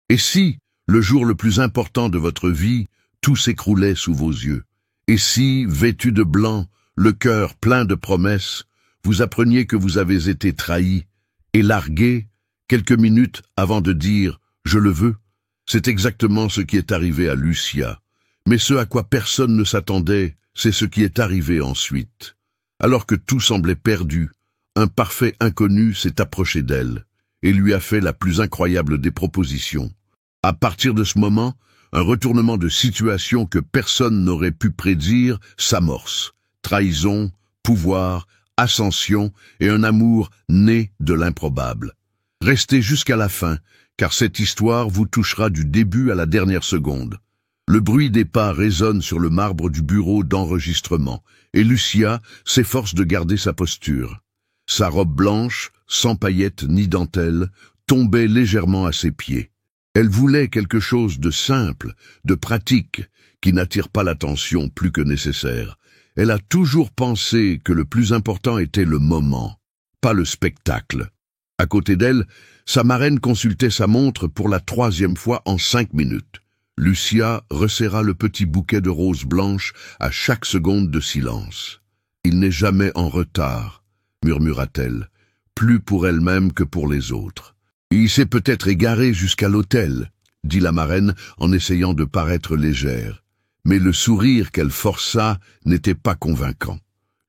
Et si, le jour le plus important de votre vie, tout s'écroulait sous vos yeux? Et si, vêtu de blanc, le cœur plein de promesses, vous appreniez que vous avez été trahi et largué quelques minutes avant de dire « je le veux ». C'est exactement ce qui est arrivé à Lucia. Mais ce à quoi personne ne s'attendait, c'est ce qui est arrivé ensuite. Alors que tout semblait perdu, un parfait inconnu s'est approché d'elle et lui a fait la plus incroyable des propositions. À partir de ce moment, un retournement de situation que personne n'aurait pu prédire s'amorce. Trahison, pouvoir, ascension et un amour né de l'improbable. Restez jusqu'à la fin, car cette histoire vous touchera du début à la dernière seconde. Le bruit des pas résonne sur le marbre du bureau d'enregistrement, et Lucia s'efforce de garder sa posture. Sa robe blanche, sans paillettes ni dentelle, tombait légèrement à ses pieds. Elle voulait quelque chose de simple, de pratique, qui n'attire pas l'attention plus que nécessaire. Elle a toujours pensé que le plus important était le moment, pas le spectacle. À côté d'elle, sa marraine consultait sa montre pour la 3e fois en 5 minutes. Lucia resserra le petit bouquet de roses blanches à chaque seconde de silence. « Il n'est jamais en retard », murmura-t-elle, plus pour elle-même que pour les autres. « Il s'est peut-être égaré jusqu'à l'hôtel », dit la marraine en essayant de paraître légère. Mais le sourire qu'elle força n'était pas convaincant.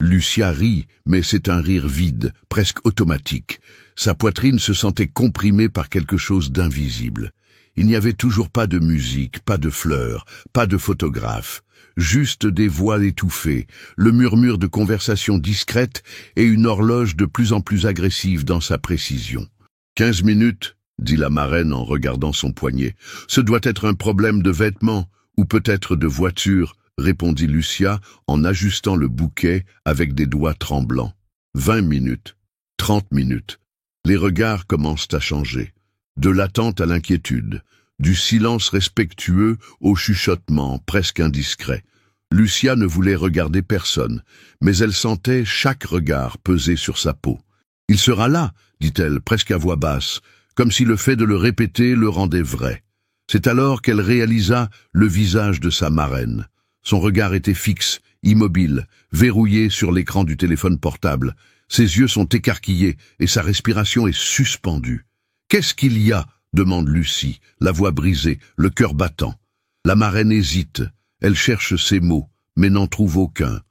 Lucia rit, mais c'est un rire vide, presque automatique. Sa poitrine se sentait comprimée par quelque chose d'invisible. Il n'y avait toujours pas de musique, pas de fleurs, pas de photographe. Juste des voix étouffées, le murmure de conversations discrètes et une horloge de plus en plus agressive dans sa précision. 15 minutes, dit la marraine en regardant son poignet. Ce doit être un problème de vêtements, ou peut-être de voiture, répondit Lucia en ajustant le bouquet avec des doigts tremblants. 20 minutes, 30 minutes. Les regards commencent à changer. De l'attente à l'inquiétude, du silence respectueux au chuchotement presque indiscret. Lucia ne voulait regarder personne, mais elle sentait chaque regard peser sur sa peau. « Il sera là », dit-elle presque à voix basse, comme si le fait de le répéter le rendait vrai. C'est alors qu'elle réalisa le visage de sa marraine. Son regard était fixe, immobile, verrouillé sur l'écran du téléphone portable. Ses yeux sont écarquillés et sa respiration est suspendue. « Qu'est-ce qu'il y a ?» demande Lucie, la voix brisée, le cœur battant. La marraine hésite. Elle cherche ses mots, mais n'en trouve aucun.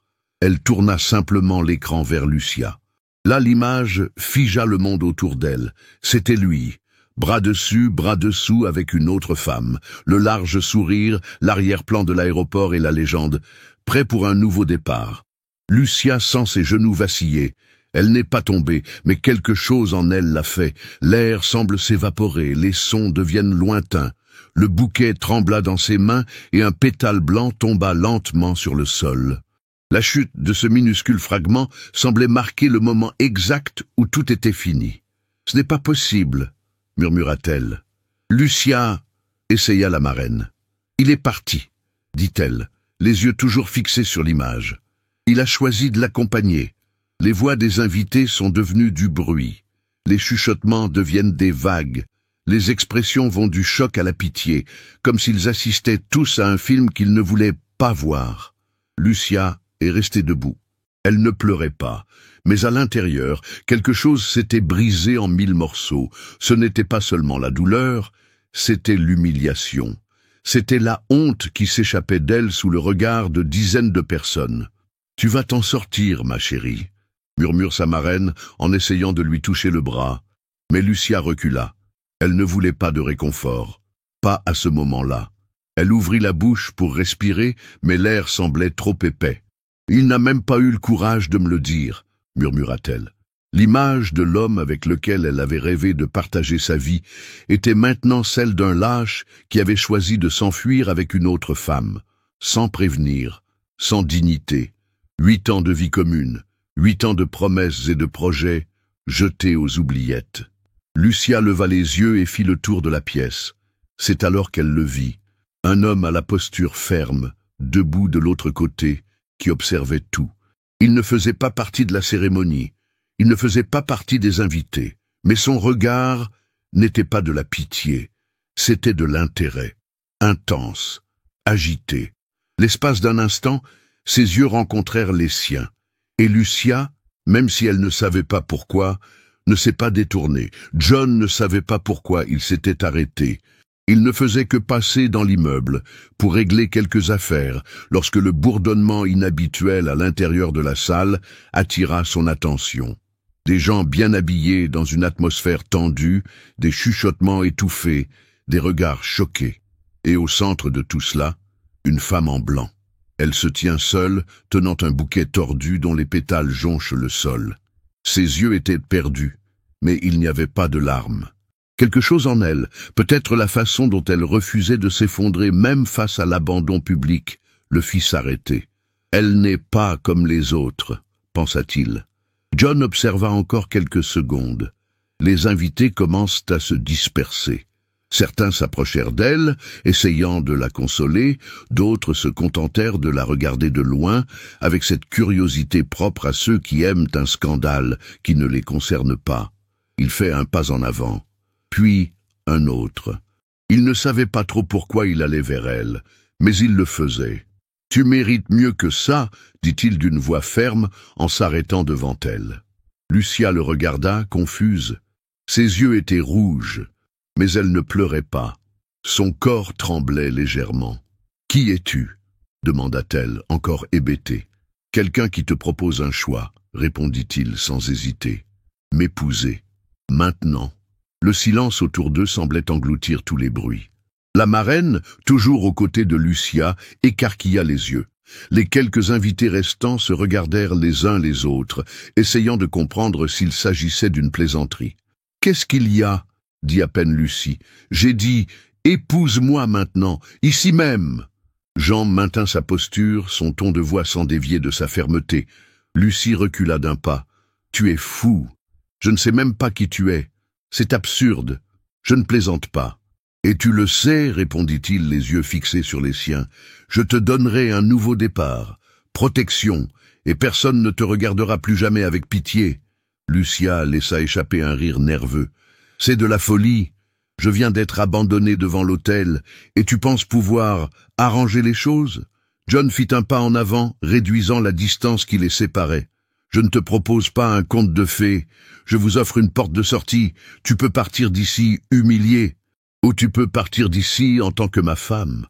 Elle tourna simplement l'écran vers Lucia. Là, l'image figea le monde autour d'elle. C'était lui. Bras dessus, bras dessous avec une autre femme. Le large sourire, l'arrière-plan de l'aéroport et la légende. Prêt pour un nouveau départ. Lucia sent ses genoux vaciller. Elle n'est pas tombée, mais quelque chose en elle l'a fait. L'air semble s'évaporer, les sons deviennent lointains. Le bouquet trembla dans ses mains et un pétale blanc tomba lentement sur le sol. La chute de ce minuscule fragment semblait marquer le moment exact où tout était fini. « Ce n'est pas possible », murmura-t-elle. Lucia essaya la marraine. « Il est parti », dit-elle, les yeux toujours fixés sur l'image. Il a choisi de l'accompagner. Les voix des invités sont devenues du bruit. Les chuchotements deviennent des vagues. Les expressions vont du choc à la pitié, comme s'ils assistaient tous à un film qu'ils ne voulaient pas voir. Lucia est restée debout. Elle ne pleurait pas, mais à l'intérieur, quelque chose s'était brisé en 1000 morceaux. Ce n'était pas seulement la douleur, c'était l'humiliation. C'était la honte qui s'échappait d'elle sous le regard de dizaines de personnes. « Tu vas t'en sortir, ma chérie », murmure sa marraine en essayant de lui toucher le bras. Mais Lucia recula. Elle ne voulait pas de réconfort. Pas à ce moment-là. Elle ouvrit la bouche pour respirer, mais l'air semblait trop épais. « Il n'a même pas eu le courage de me le dire », murmura-t-elle. L'image de l'homme avec lequel elle avait rêvé de partager sa vie était maintenant celle d'un lâche qui avait choisi de s'enfuir avec une autre femme, sans prévenir, sans dignité. 8 ans de vie commune, 8 ans de promesses et de projets jetés aux oubliettes. Lucia leva les yeux et fit le tour de la pièce. C'est alors qu'elle le vit. Un homme à la posture ferme, debout de l'autre côté, qui observait tout. Il ne faisait pas partie de la cérémonie, il ne faisait pas partie des invités, mais son regard n'était pas de la pitié, C'était de l'intérêt, intense, agité. L'espace d'un instant, ses yeux rencontrèrent les siens. Et Lucia, même si elle ne savait pas pourquoi, ne s'est pas détournée. John ne savait pas pourquoi il s'était arrêté. Il ne faisait que passer dans l'immeuble pour régler quelques affaires lorsque le bourdonnement inhabituel à l'intérieur de la salle attira son attention. Des gens bien habillés dans une atmosphère tendue, des chuchotements étouffés, des regards choqués. Et au centre de tout cela, une femme en blanc. Elle se tient seule, tenant un bouquet tordu dont les pétales jonchent le sol. Ses yeux étaient perdus, mais il n'y avait pas de larmes. Quelque chose en elle, peut-être la façon dont elle refusait de s'effondrer même face à l'abandon public, le fit s'arrêter. Elle n'est pas comme les autres, pensa-t-il. John observa encore quelques secondes. Les invités commencent à se disperser. Certains s'approchèrent d'elle, essayant de la consoler, d'autres se contentèrent de la regarder de loin, avec cette curiosité propre à ceux qui aiment un scandale qui ne les concerne pas. Il fait un pas en avant, puis un autre. Il ne savait pas trop pourquoi il allait vers elle, mais il le faisait. « Tu mérites mieux que ça », dit-il d'une voix ferme en s'arrêtant devant elle. Lucia le regarda, confuse. Ses yeux étaient rouges, mais elle ne pleurait pas. Son corps tremblait légèrement. « Qui es-tu » demanda-t-elle, encore hébétée. « Quelqu'un qui te propose un choix », répondit-il sans hésiter. « M'épouser. Maintenant. » Le silence autour d'eux semblait engloutir tous les bruits. La marraine, toujours aux côtés de Lucia, écarquilla les yeux. Les quelques invités restants se regardèrent les uns les autres, essayant de comprendre s'il s'agissait d'une plaisanterie. « Qu'est-ce qu'il y a ?» dit à peine Lucie. « J'ai dit, épouse-moi maintenant, ici même !» Jean maintint sa posture, son ton de voix sans dévier de sa fermeté. Lucie recula d'un pas. « Tu es fou. Je ne sais même pas qui tu es. C'est absurde. Je ne plaisante pas. » « Et tu le sais, répondit-il, les yeux fixés sur les siens, je te donnerai un nouveau départ, protection, et personne ne te regardera plus jamais avec pitié. » Lucia laissa échapper un rire nerveux. « C'est de la folie. Je viens d'être abandonné devant l'hôtel, et tu penses pouvoir arranger les choses ?» John fit un pas en avant, réduisant la distance qui les séparait. « Je ne te propose pas un conte de fées. Je vous offre une porte de sortie. Tu peux partir d'ici humilié. Ou tu peux partir d'ici en tant que ma femme. »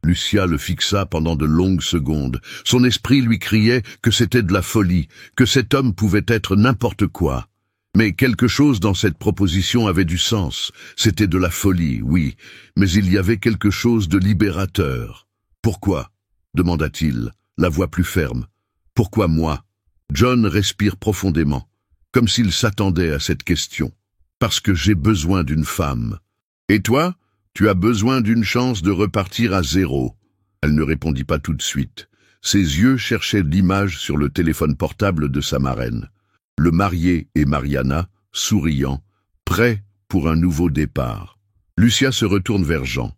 Lucia le fixa pendant de longues secondes. Son esprit lui criait que c'était de la folie, que cet homme pouvait être n'importe quoi. Mais quelque chose dans cette proposition avait du sens. C'était de la folie, oui, mais il y avait quelque chose de libérateur. « Pourquoi ?» demanda-t-il, la voix plus ferme. « Pourquoi moi ?» John respire profondément, comme s'il s'attendait à cette question. « Parce que j'ai besoin d'une femme. » « Et toi, tu as besoin d'une chance de repartir à zéro. » Elle ne répondit pas tout de suite. Ses yeux cherchaient l'image sur le téléphone portable de sa marraine. Le marié et Mariana, souriant, prêts pour un nouveau départ. Lucia se retourne vers Jean,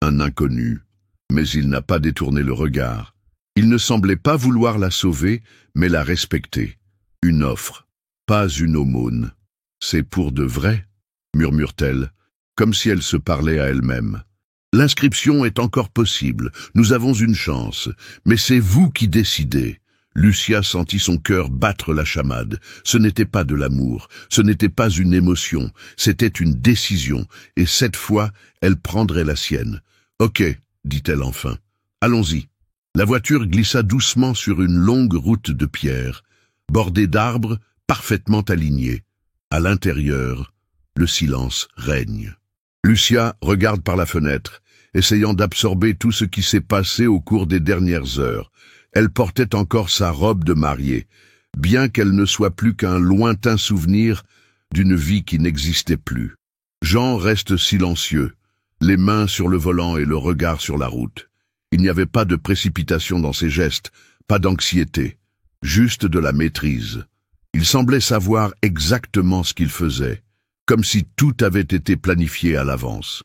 un inconnu, mais il n'a pas détourné le regard. Il ne semblait pas vouloir la sauver, mais la respecter. Une offre, pas une aumône. « C'est pour de vrai ?» murmure-t-elle, comme si elle se parlait à elle-même. « L'inscription est encore possible, nous avons une chance, mais c'est vous qui décidez. » Lucia sentit son cœur battre la chamade. Ce n'était pas de l'amour, ce n'était pas une émotion, c'était une décision, et cette fois, elle prendrait la sienne. « Ok, » dit-elle enfin, « allons-y. » La voiture glissa doucement sur une longue route de pierre, bordée d'arbres parfaitement alignés. À l'intérieur, le silence règne. Lucia regarde par la fenêtre, essayant d'absorber tout ce qui s'est passé au cours des dernières heures. Elle portait encore sa robe de mariée, bien qu'elle ne soit plus qu'un lointain souvenir d'une vie qui n'existait plus. Jean reste silencieux, les mains sur le volant et le regard sur la route. Il n'y avait pas de précipitation dans ses gestes, pas d'anxiété, juste de la maîtrise. Il semblait savoir exactement ce qu'il faisait, comme si tout avait été planifié à l'avance.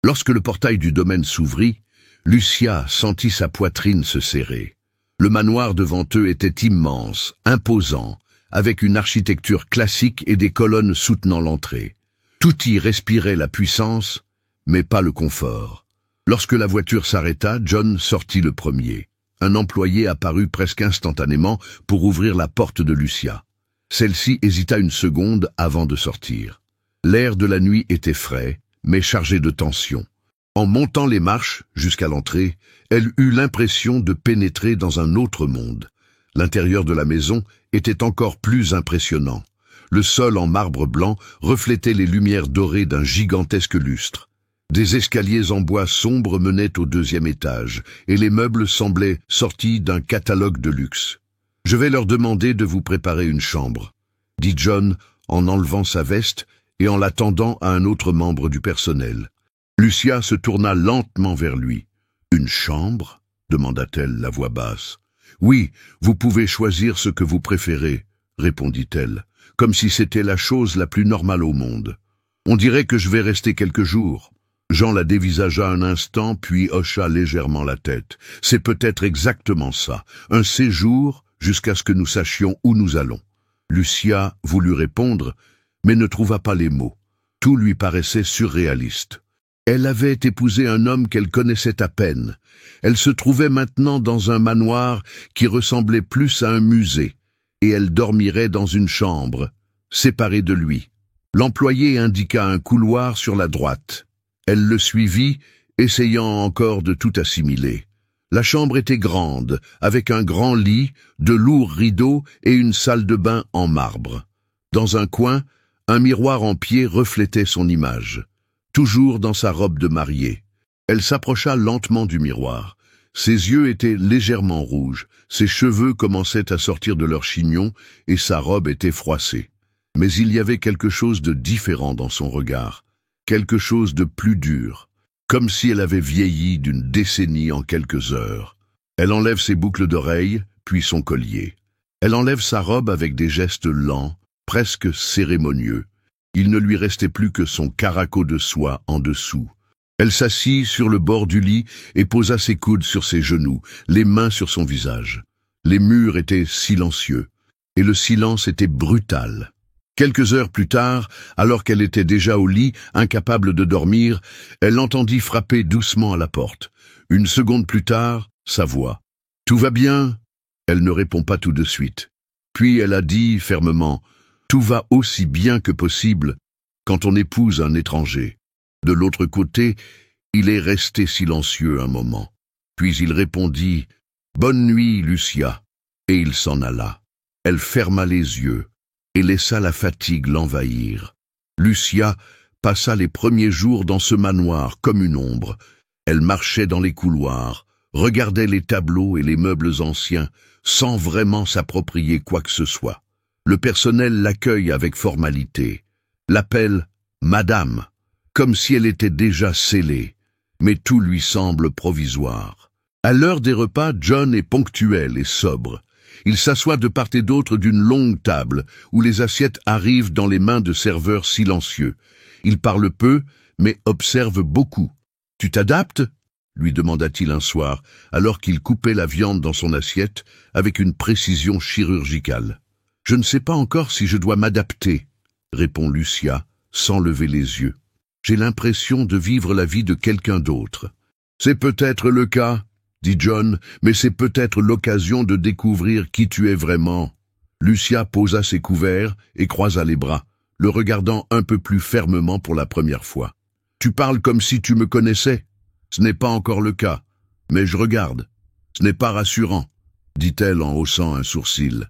Lorsque le portail du domaine s'ouvrit, Lucia sentit sa poitrine se serrer. Le manoir devant eux était immense, imposant, avec une architecture classique et des colonnes soutenant l'entrée. Tout y respirait la puissance, mais pas le confort. Lorsque la voiture s'arrêta, John sortit le premier. Un employé apparut presque instantanément pour ouvrir la porte de Lucia. Celle-ci hésita une seconde avant de sortir. L'air de la nuit était frais, mais chargé de tension. En montant les marches jusqu'à l'entrée, elle eut l'impression de pénétrer dans un autre monde. L'intérieur de la maison était encore plus impressionnant. Le sol en marbre blanc reflétait les lumières dorées d'un gigantesque lustre. Des escaliers en bois sombre menaient au deuxième étage, et les meubles semblaient sortis d'un catalogue de luxe. « Je vais leur demander de vous préparer une chambre », dit John en enlevant sa veste et en la tendant à un autre membre du personnel. Lucia se tourna lentement vers lui. « Une chambre ?» demanda-t-elle, la voix basse. « Oui, vous pouvez choisir ce que vous préférez », répondit-elle, comme si c'était la chose la plus normale au monde. « On dirait que je vais rester quelques jours. » Jean la dévisagea un instant, puis hocha légèrement la tête. « C'est peut-être exactement ça, un séjour jusqu'à ce que nous sachions où nous allons. » Lucia voulut répondre, mais ne trouva pas les mots. Tout lui paraissait surréaliste. Elle avait épousé un homme qu'elle connaissait à peine. Elle se trouvait maintenant dans un manoir qui ressemblait plus à un musée, et elle dormirait dans une chambre, séparée de lui. L'employé indiqua un couloir sur la droite. Elle le suivit, essayant encore de tout assimiler. La chambre était grande, avec un grand lit, de lourds rideaux et une salle de bain en marbre. Dans un coin, un miroir en pied reflétait son image, toujours dans sa robe de mariée. Elle s'approcha lentement du miroir. Ses yeux étaient légèrement rouges, ses cheveux commençaient à sortir de leur chignon et sa robe était froissée. Mais il y avait quelque chose de différent dans son regard, quelque chose de plus dur, comme si elle avait vieilli d'une décennie en quelques heures. Elle enlève ses boucles d'oreilles, puis son collier. Elle enlève sa robe avec des gestes lents, presque cérémonieux. Il ne lui restait plus que son caraco de soie en dessous. Elle s'assit sur le bord du lit et posa ses coudes sur ses genoux, les mains sur son visage. Les murs étaient silencieux, et le silence était brutal. Quelques heures plus tard, alors qu'elle était déjà au lit, incapable de dormir, elle entendit frapper doucement à la porte. Une seconde plus tard, sa voix. « Tout va bien ?» Elle ne répond pas tout de suite. Puis elle a dit fermement « Tout va aussi bien que possible quand on épouse un étranger. » De l'autre côté, il est resté silencieux un moment. Puis il répondit « Bonne nuit, Lucia », et il s'en alla. Elle ferma les yeux et laissa la fatigue l'envahir. Lucia passa les premiers jours dans ce manoir comme une ombre. Elle marchait dans les couloirs, regardait les tableaux et les meubles anciens, sans vraiment s'approprier quoi que ce soit. Le personnel l'accueille avec formalité, l'appelle « Madame », comme si elle était déjà scellée, mais tout lui semble provisoire. À l'heure des repas, John est ponctuel et sobre. Il s'assoit de part et d'autre d'une longue table, où les assiettes arrivent dans les mains de serveurs silencieux. Il parle peu, mais observe beaucoup. « Tu t'adaptes » lui demanda-t-il un soir, alors qu'il coupait la viande dans son assiette avec une précision chirurgicale. « Je ne sais pas encore si je dois m'adapter » répond Lucia, sans lever les yeux. « J'ai l'impression de vivre la vie de quelqu'un d'autre. »« C'est peut-être le cas, » dit John, « mais c'est peut-être l'occasion de découvrir qui tu es vraiment. » Lucia posa ses couverts et croisa les bras, le regardant un peu plus fermement pour la première fois. « Tu parles comme si tu me connaissais. Ce n'est pas encore le cas, mais je regarde. Ce n'est pas rassurant, » dit-elle en haussant un sourcil.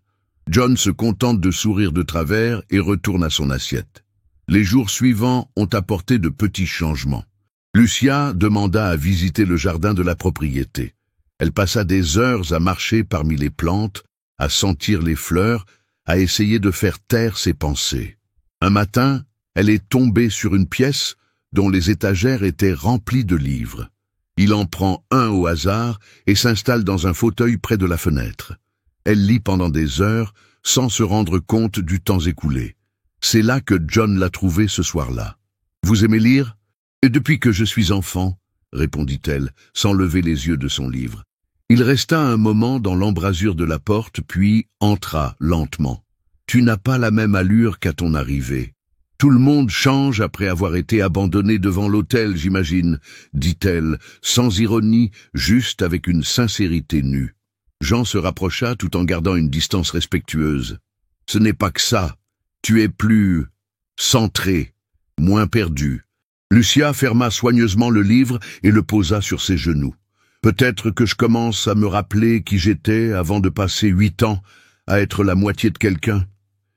John se contente de sourire de travers et retourne à son assiette. Les jours suivants ont apporté de petits changements. Lucia demanda à visiter le jardin de la propriété. Elle passa des heures à marcher parmi les plantes, à sentir les fleurs, à essayer de faire taire ses pensées. Un matin, elle est tombée sur une pièce dont les étagères étaient remplies de livres. Il en prend un au hasard et s'installe dans un fauteuil près de la fenêtre. Elle lit pendant des heures, sans se rendre compte du temps écoulé. C'est là que John l'a trouvée ce soir-là. « Vous aimez lire ?»« Et depuis que je suis enfant, » répondit-elle, sans lever les yeux de son livre. Il resta un moment dans l'embrasure de la porte, puis entra lentement. « Tu n'as pas la même allure qu'à ton arrivée. » Tout le monde change après avoir été abandonné devant l'autel, j'imagine, dit-elle, sans ironie, juste avec une sincérité nue. Jean se rapprocha tout en gardant une distance respectueuse. Ce n'est pas que ça. Tu es plus centré, moins perdu. Lucia ferma soigneusement le livre et le posa sur ses genoux. Peut-être que je commence à me rappeler qui j'étais avant de passer 8 ans à être la moitié de quelqu'un.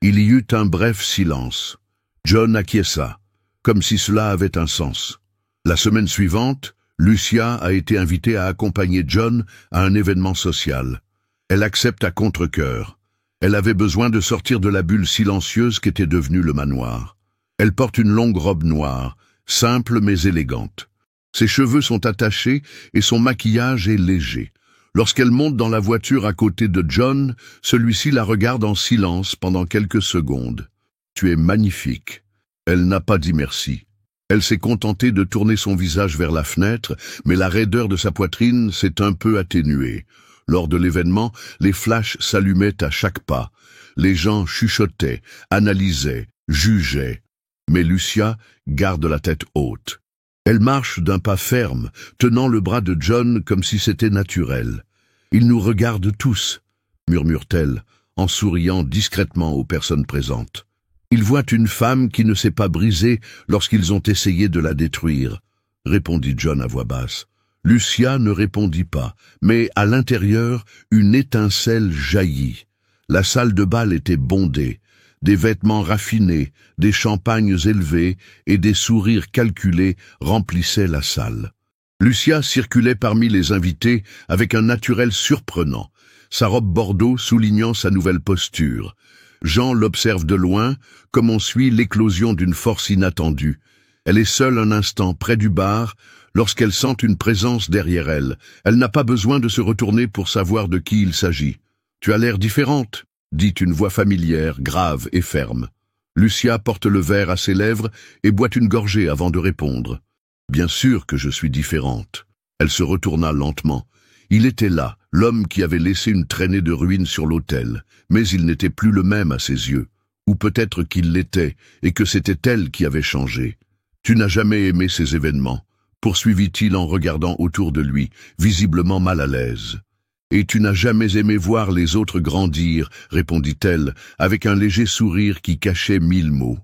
Il y eut un bref silence. John acquiesça, comme si cela avait un sens. La semaine suivante, Lucia a été invitée à accompagner John à un événement social. Elle accepte à contre-cœur. Elle avait besoin de sortir de la bulle silencieuse qu'était devenue le manoir. Elle porte une longue robe noire, simple mais élégante. Ses cheveux sont attachés et son maquillage est léger. Lorsqu'elle monte dans la voiture à côté de John, celui-ci la regarde en silence pendant quelques secondes. « Tu es magnifique. » Elle n'a pas dit merci. Elle s'est contentée de tourner son visage vers la fenêtre, mais la raideur de sa poitrine s'est un peu atténuée. Lors de l'événement, les flashs s'allumaient à chaque pas. Les gens chuchotaient, analysaient, jugeaient. Mais Lucia garde la tête haute. Elle marche d'un pas ferme, tenant le bras de John comme si c'était naturel. « Ils nous regardent tous », murmure-t-elle, en souriant discrètement aux personnes présentes. Ils voient une femme qui ne s'est pas brisée lorsqu'ils ont essayé de la détruire, répondit John à voix basse. Lucia ne répondit pas, mais à l'intérieur, une étincelle jaillit. La salle de bal était bondée, des vêtements raffinés, des champagnes élevés et des sourires calculés remplissaient la salle. Lucia circulait parmi les invités avec un naturel surprenant, sa robe bordeaux soulignant sa nouvelle posture. Jean l'observe de loin, comme on suit l'éclosion d'une force inattendue. Elle est seule un instant près du bar, lorsqu'elle sent une présence derrière elle. Elle n'a pas besoin de se retourner pour savoir de qui il s'agit. « Tu as l'air différente », dit une voix familière, grave et ferme. Lucia porte le verre à ses lèvres et boit une gorgée avant de répondre. « Bien sûr que je suis différente. » Elle se retourna lentement. Il était là, l'homme qui avait laissé une traînée de ruines sur l'autel, mais il n'était plus le même à ses yeux. Ou peut-être qu'il l'était, et que c'était elle qui avait changé. « Tu n'as jamais aimé ces événements », poursuivit-il en regardant autour de lui, visiblement mal à l'aise. « Et tu n'as jamais aimé voir les autres grandir », répondit-elle, avec un léger sourire qui cachait 1000 mots.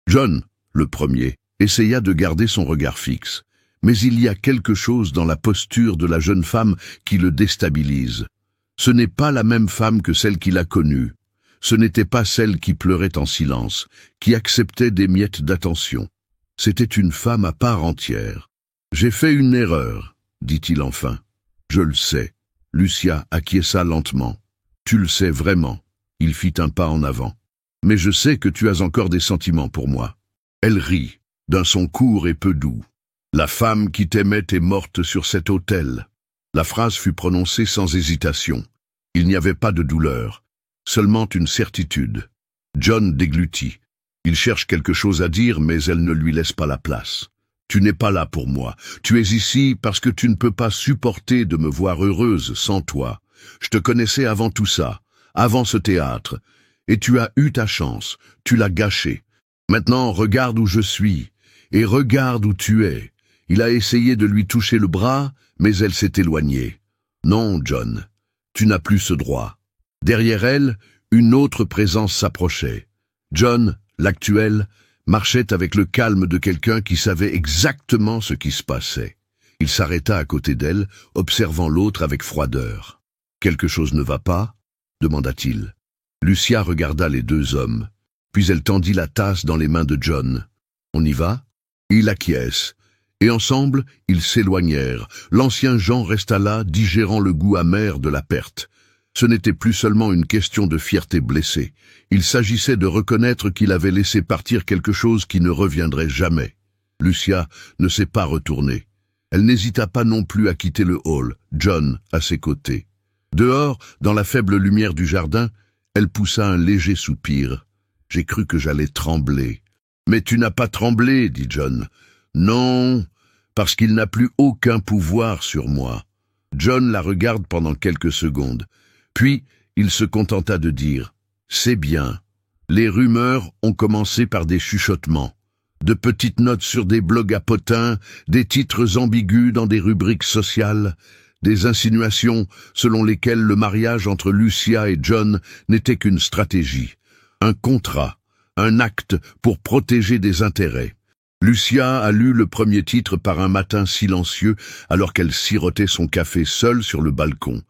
John, le premier, essaya de garder son regard fixe. Mais il y a quelque chose dans la posture de la jeune femme qui le déstabilise. Ce n'est pas la même femme que celle qu'il a connue. Ce n'était pas celle qui pleurait en silence, qui acceptait des miettes d'attention. C'était une femme à part entière. « J'ai fait une erreur, » dit-il enfin. « Je le sais. » Lucia acquiesça lentement. « Tu le sais vraiment. » Il fit un pas en avant. « Mais je sais que tu as encore des sentiments pour moi. » Elle rit, d'un son court et peu doux. « La femme qui t'aimait est morte sur cet autel. » La phrase fut prononcée sans hésitation. Il n'y avait pas de douleur, seulement une certitude. John déglutit. Il cherche quelque chose à dire, mais elle ne lui laisse pas la place. « Tu n'es pas là pour moi. Tu es ici parce que tu ne peux pas supporter de me voir heureuse sans toi. Je te connaissais avant tout ça, avant ce théâtre. Et tu as eu ta chance, tu l'as gâchée. Maintenant, regarde où je suis, et regarde où tu es. » Il a essayé de lui toucher le bras, mais elle s'est éloignée. « Non, John, tu n'as plus ce droit. » Derrière elle, une autre présence s'approchait. John, l'actuel, marchait avec le calme de quelqu'un qui savait exactement ce qui se passait. Il s'arrêta à côté d'elle, observant l'autre avec froideur. « Quelque chose ne va pas ?» demanda-t-il. Lucia regarda les deux hommes, puis elle tendit la tasse dans les mains de John. « On y va ?» Il acquiesce. Et ensemble, ils s'éloignèrent. L'ancien Jean resta là, digérant le goût amer de la perte. Ce n'était plus seulement une question de fierté blessée. Il s'agissait de reconnaître qu'il avait laissé partir quelque chose qui ne reviendrait jamais. Lucia ne s'est pas retournée. Elle n'hésita pas non plus à quitter le hall, John à ses côtés. Dehors, dans la faible lumière du jardin, elle poussa un léger soupir. « J'ai cru que j'allais trembler. »« Mais tu n'as pas tremblé, » dit John. « Non, parce qu'il n'a plus aucun pouvoir sur moi. » John la regarde pendant quelques secondes. Puis, il se contenta de dire « C'est bien. » Les rumeurs ont commencé par des chuchotements, de petites notes sur des blogs à potins, des titres ambigus dans des rubriques sociales, des insinuations selon lesquelles le mariage entre Lucia et John n'était qu'une stratégie, un contrat, un acte pour protéger des intérêts. Lucia a lu le premier titre par un matin silencieux alors qu'elle sirotait son café seule sur le balcon.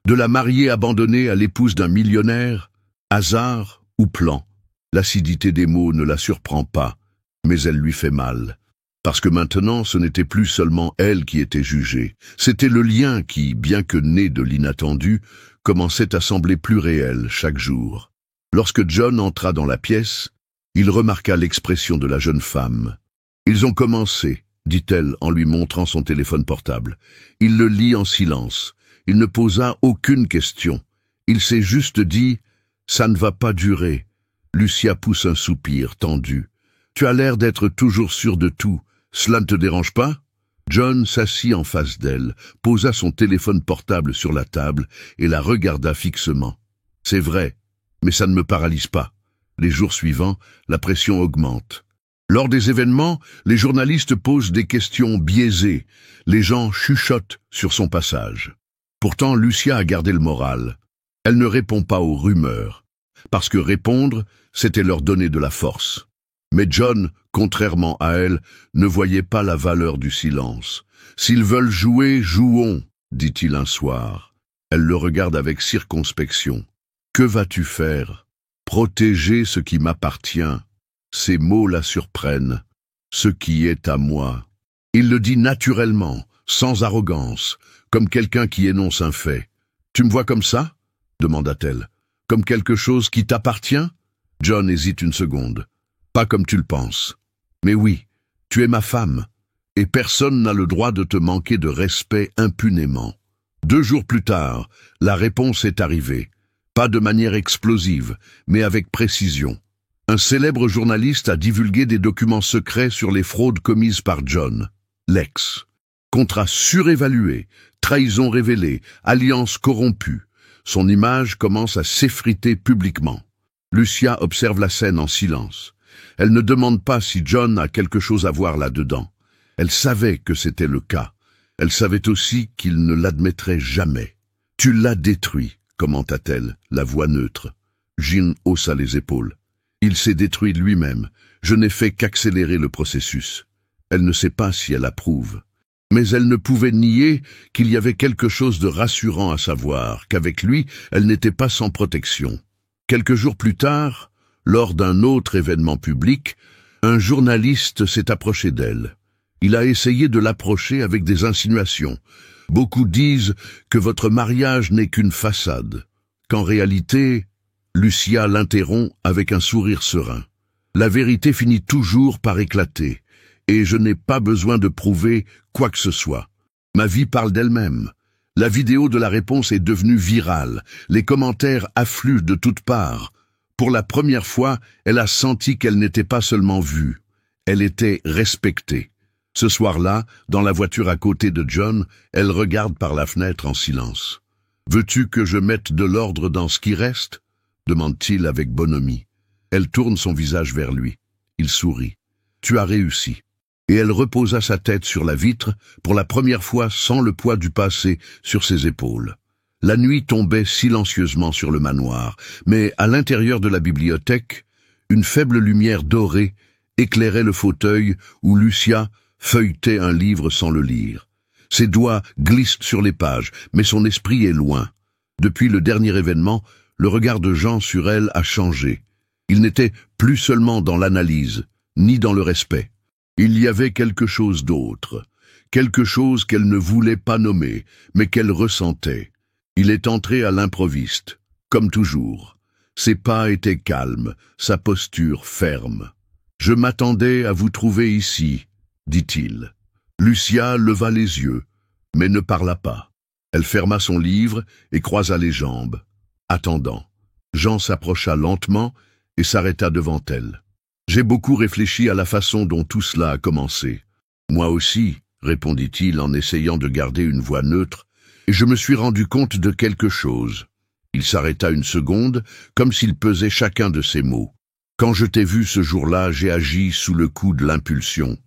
De la mariée abandonnée à l'épouse d'un millionnaire, hasard ou plan. L'acidité des mots ne la surprend pas, mais elle lui fait mal. Parce que maintenant, ce n'était plus seulement elle qui était jugée. C'était le lien qui, bien que né de l'inattendu, commençait à sembler plus réel chaque jour. Lorsque John entra dans la pièce, il remarqua l'expression de la jeune femme. « Ils ont commencé », dit-elle en lui montrant son téléphone portable. Il le lit en silence. Il ne posa aucune question. Il s'est juste dit « Ça ne va pas durer ». Lucia pousse un soupir tendu. « Tu as l'air d'être toujours sûr de tout. Cela ne te dérange pas ?» John s'assit en face d'elle, posa son téléphone portable sur la table et la regarda fixement. « C'est vrai, mais ça ne me paralyse pas. » Les jours suivants, la pression augmente. Lors des événements, les journalistes posent des questions biaisées. Les gens chuchotent sur son passage. Pourtant, Lucia a gardé le moral. Elle ne répond pas aux rumeurs, parce que répondre, c'était leur donner de la force. Mais John, contrairement à elle, ne voyait pas la valeur du silence. « S'ils veulent jouer, jouons », dit-il un soir. Elle le regarde avec circonspection. « Que vas-tu faire ? Protéger ce qui m'appartient. » Ces mots la surprennent. « Ce qui est à moi. » Il le dit naturellement, sans arrogance, comme quelqu'un qui énonce un fait. « Tu me vois comme ça ?» demanda-t-elle. « Comme quelque chose qui t'appartient ?» John hésite une seconde. « Pas comme tu le penses. Mais oui, tu es ma femme, et personne n'a le droit de te manquer de respect impunément. » 2 jours plus tard, la réponse est arrivée. Pas de manière explosive, mais avec précision. Un célèbre journaliste a divulgué des documents secrets sur les fraudes commises par John. L'ex. Contrat surévalué, trahison révélée, alliance corrompue. Son image commence à s'effriter publiquement. Lucia observe la scène en silence. Elle ne demande pas si John a quelque chose à voir là-dedans. Elle savait que c'était le cas. Elle savait aussi qu'il ne l'admettrait jamais. « Tu l'as détruit », commenta-t-elle, la voix neutre. Jean haussa les épaules. Il s'est détruit lui-même. Je n'ai fait qu'accélérer le processus. Elle ne sait pas si elle approuve. Mais elle ne pouvait nier qu'il y avait quelque chose de rassurant à savoir, qu'avec lui, elle n'était pas sans protection. Quelques jours plus tard, lors d'un autre événement public, un journaliste s'est approché d'elle. Il a essayé de l'approcher avec des insinuations. Beaucoup disent que votre mariage n'est qu'une façade, qu'en réalité, Lucia l'interrompt avec un sourire serein. La vérité finit toujours par éclater, et je n'ai pas besoin de prouver quoi que ce soit. Ma vie parle d'elle-même. La vidéo de la réponse est devenue virale. Les commentaires affluent de toutes parts. Pour la première fois, elle a senti qu'elle n'était pas seulement vue. Elle était respectée. Ce soir-là, dans la voiture à côté de John, elle regarde par la fenêtre en silence. « Veux-tu que je mette de l'ordre dans ce qui reste ?» demande-t-il avec bonhomie. Elle tourne son visage vers lui. Il sourit. « Tu as réussi. » Et elle reposa sa tête sur la vitre, pour la première fois sans le poids du passé sur ses épaules. La nuit tombait silencieusement sur le manoir, mais à l'intérieur de la bibliothèque, une faible lumière dorée éclairait le fauteuil où Lucia feuilletait un livre sans le lire. Ses doigts glissent sur les pages, mais son esprit est loin. Depuis le dernier événement, le regard de Jean sur elle a changé. Il n'était plus seulement dans l'analyse, ni dans le respect. Il y avait quelque chose d'autre, quelque chose qu'elle ne voulait pas nommer, mais qu'elle ressentait. Il est entré à l'improviste, comme toujours. Ses pas étaient calmes, sa posture ferme. « Je m'attendais à vous trouver ici », dit-il. Lucia leva les yeux, mais ne parla pas. Elle ferma son livre et croisa les jambes. Attendant, Jean s'approcha lentement et s'arrêta devant elle. « J'ai beaucoup réfléchi à la façon dont tout cela a commencé. »« Moi aussi, » répondit-il en essayant de garder une voix neutre, « et je me suis rendu compte de quelque chose. » Il s'arrêta une seconde, comme s'il pesait chacun de ses mots. Quand je t'ai vu ce jour-là, j'ai agi sous le coup de l'impulsion.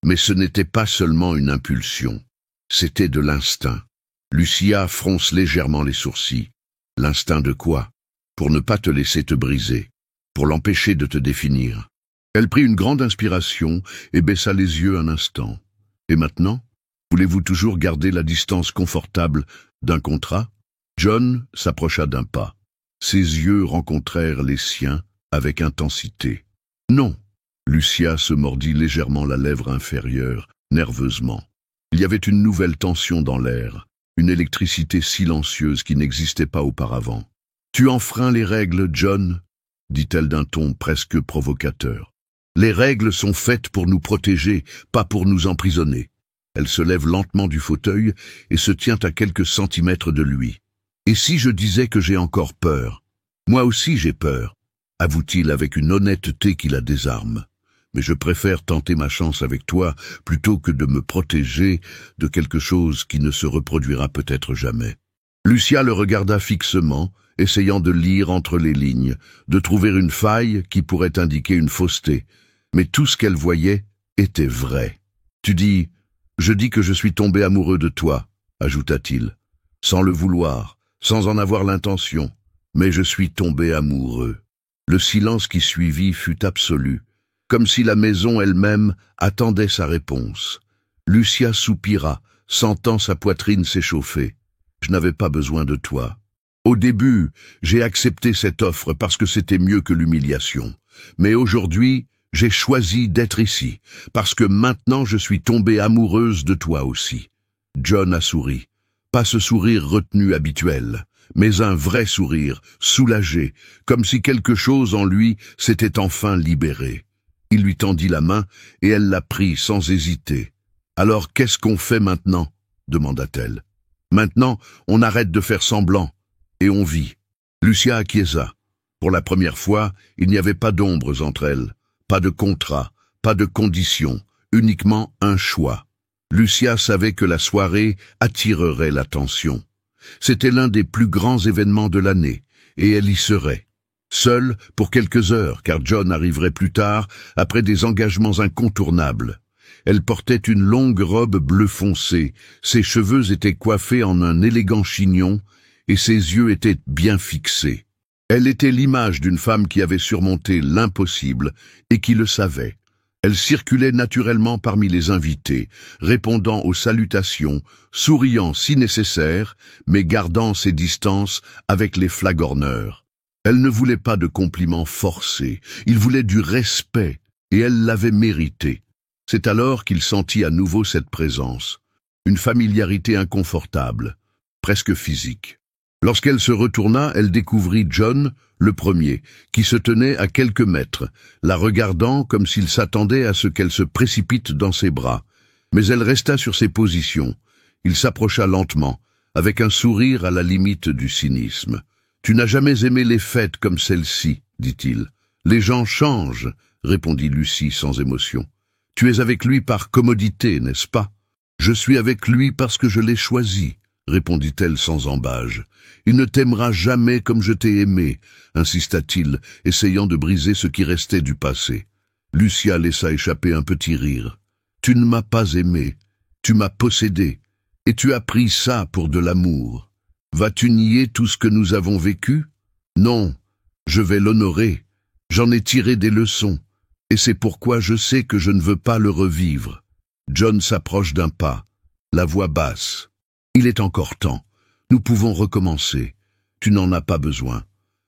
Mais ce n'était pas seulement une impulsion, c'était de l'instinct. Lucia fronce légèrement les sourcils. L'instinct de quoi? Pour ne pas te laisser te briser, pour l'empêcher de te définir. Elle prit une grande inspiration et baissa les yeux un instant. Et maintenant, voulez-vous toujours garder la distance confortable d'un contrat? John s'approcha d'un pas. Ses yeux rencontrèrent les siens avec intensité. Non. Lucia se mordit légèrement la lèvre inférieure, nerveusement. Il y avait une nouvelle tension dans l'air, une électricité silencieuse qui n'existait pas auparavant. « Tu enfreins les règles, John » dit-elle d'un ton presque provocateur. « Les règles sont faites pour nous protéger, pas pour nous emprisonner. » Elle se lève lentement du fauteuil et se tient à quelques centimètres de lui. « Et si je disais que j'ai encore peur? Moi aussi j'ai peur, » avoue-t-il avec une honnêteté qui la désarme. Mais je préfère tenter ma chance avec toi plutôt que de me protéger de quelque chose qui ne se reproduira peut-être jamais. Lucia le regarda fixement, essayant de lire entre les lignes, de trouver une faille qui pourrait indiquer une fausseté. Mais tout ce qu'elle voyait était vrai. « Tu dis, je dis que je suis tombé amoureux de toi, » ajouta-t-il, sans le vouloir, sans en avoir l'intention, mais je suis tombé amoureux. Le silence qui suivit fut absolu, comme si la maison elle-même attendait sa réponse. Lucia soupira, sentant sa poitrine s'échauffer. « Je n'avais pas besoin de toi. Au début, j'ai accepté cette offre parce que c'était mieux que l'humiliation. Mais aujourd'hui, j'ai choisi d'être ici, parce que maintenant je suis tombée amoureuse de toi aussi. » John a souri. Pas ce sourire retenu habituel, mais un vrai sourire, soulagé, comme si quelque chose en lui s'était enfin libéré. Il lui tendit la main et elle la prit sans hésiter. « Alors qu'est-ce qu'on fait maintenant ?» demanda-t-elle. « Maintenant, on arrête de faire semblant et on vit. » Lucia acquiesça. Pour la première fois, il n'y avait pas d'ombres entre elles, pas de contrat, pas de conditions, uniquement un choix. Lucia savait que la soirée attirerait l'attention. C'était l'un des plus grands événements de l'année, et elle y serait. Seule pour quelques heures, car John arriverait plus tard, après des engagements incontournables. Elle portait une longue robe bleu foncé, ses cheveux étaient coiffés en un élégant chignon, et ses yeux étaient bien fixés. Elle était l'image d'une femme qui avait surmonté l'impossible et qui le savait. Elle circulait naturellement parmi les invités, répondant aux salutations, souriant si nécessaire, mais gardant ses distances avec les flagorneurs. Elle ne voulait pas de compliments forcés, il voulait du respect, et elle l'avait mérité. C'est alors qu'il sentit à nouveau cette présence, une familiarité inconfortable, presque physique. Lorsqu'elle se retourna, elle découvrit John, le premier, qui se tenait à quelques mètres, la regardant comme s'il s'attendait à ce qu'elle se précipite dans ses bras. Mais elle resta sur ses positions. Il s'approcha lentement, avec un sourire à la limite du cynisme. « Tu n'as jamais aimé les fêtes comme celle-ci, dit-il. Les gens changent, répondit Lucie sans émotion. Tu es avec lui par commodité, n'est-ce pas? Je suis avec lui parce que je l'ai choisi, répondit-elle sans ambages. Il ne t'aimera jamais comme je t'ai aimé, insista-t-il, essayant de briser ce qui restait du passé. Lucia laissa échapper un petit rire. Tu ne m'as pas aimé, tu m'as possédé, et tu as pris ça pour de l'amour. Vas-tu nier tout ce que nous avons vécu? Non, je vais l'honorer. J'en ai tiré des leçons, et c'est pourquoi je sais que je ne veux pas le revivre. John s'approche d'un pas, la voix basse. Il est encore temps. Nous pouvons recommencer. Tu n'en as pas besoin.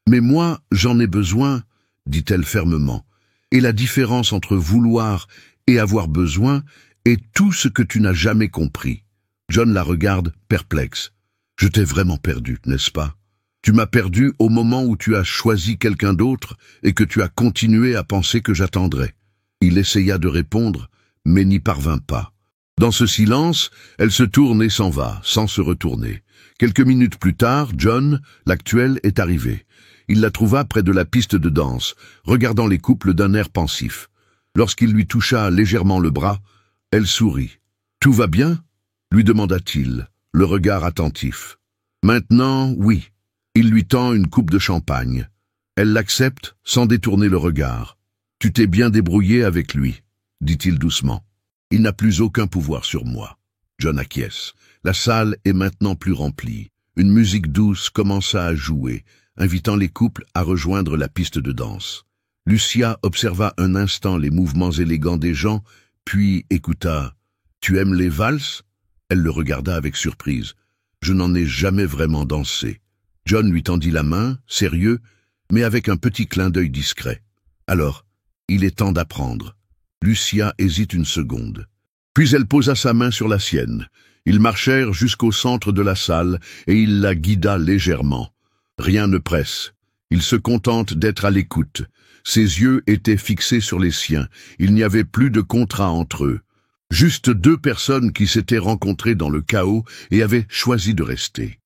Mais moi, j'en ai besoin, dit-elle fermement. Et la différence entre vouloir et avoir besoin est tout ce que tu n'as jamais compris. John la regarde, perplexe. Je t'ai vraiment perdu, n'est-ce pas? Tu m'as perdu au moment où tu as choisi quelqu'un d'autre et que tu as continué à penser que j'attendrais. Il essaya de répondre, mais n'y parvint pas. Dans ce silence, elle se tourne et s'en va, sans se retourner. Quelques minutes plus tard, John, l'actuel, est arrivé. Il la trouva près de la piste de danse, regardant les couples d'un air pensif. Lorsqu'il lui toucha légèrement le bras, elle sourit. « Tout va bien ?» lui demanda-t-il, le regard attentif. « Maintenant, oui. » Il lui tend une coupe de champagne. Elle l'accepte sans détourner le regard. Tu t'es bien débrouillé avec lui, dit-il doucement. Il n'a plus aucun pouvoir sur moi. John acquiesce. La salle est maintenant plus remplie. Une musique douce commença à jouer, invitant les couples à rejoindre la piste de danse. Lucia observa un instant les mouvements élégants des gens, puis écouta « Tu aimes les valses ?» Elle le regarda avec surprise. « Je n'en ai jamais vraiment dansé. » John lui tendit la main, sérieux, mais avec un petit clin d'œil discret. « Alors, il est temps d'apprendre. » Lucia hésite une seconde. Puis elle posa sa main sur la sienne. Ils marchèrent jusqu'au centre de la salle et il la guida légèrement. Rien ne presse. Il se contente d'être à l'écoute. Ses yeux étaient fixés sur les siens. Il n'y avait plus de contrat entre eux. Juste deux personnes qui s'étaient rencontrées dans le chaos et avaient choisi de rester.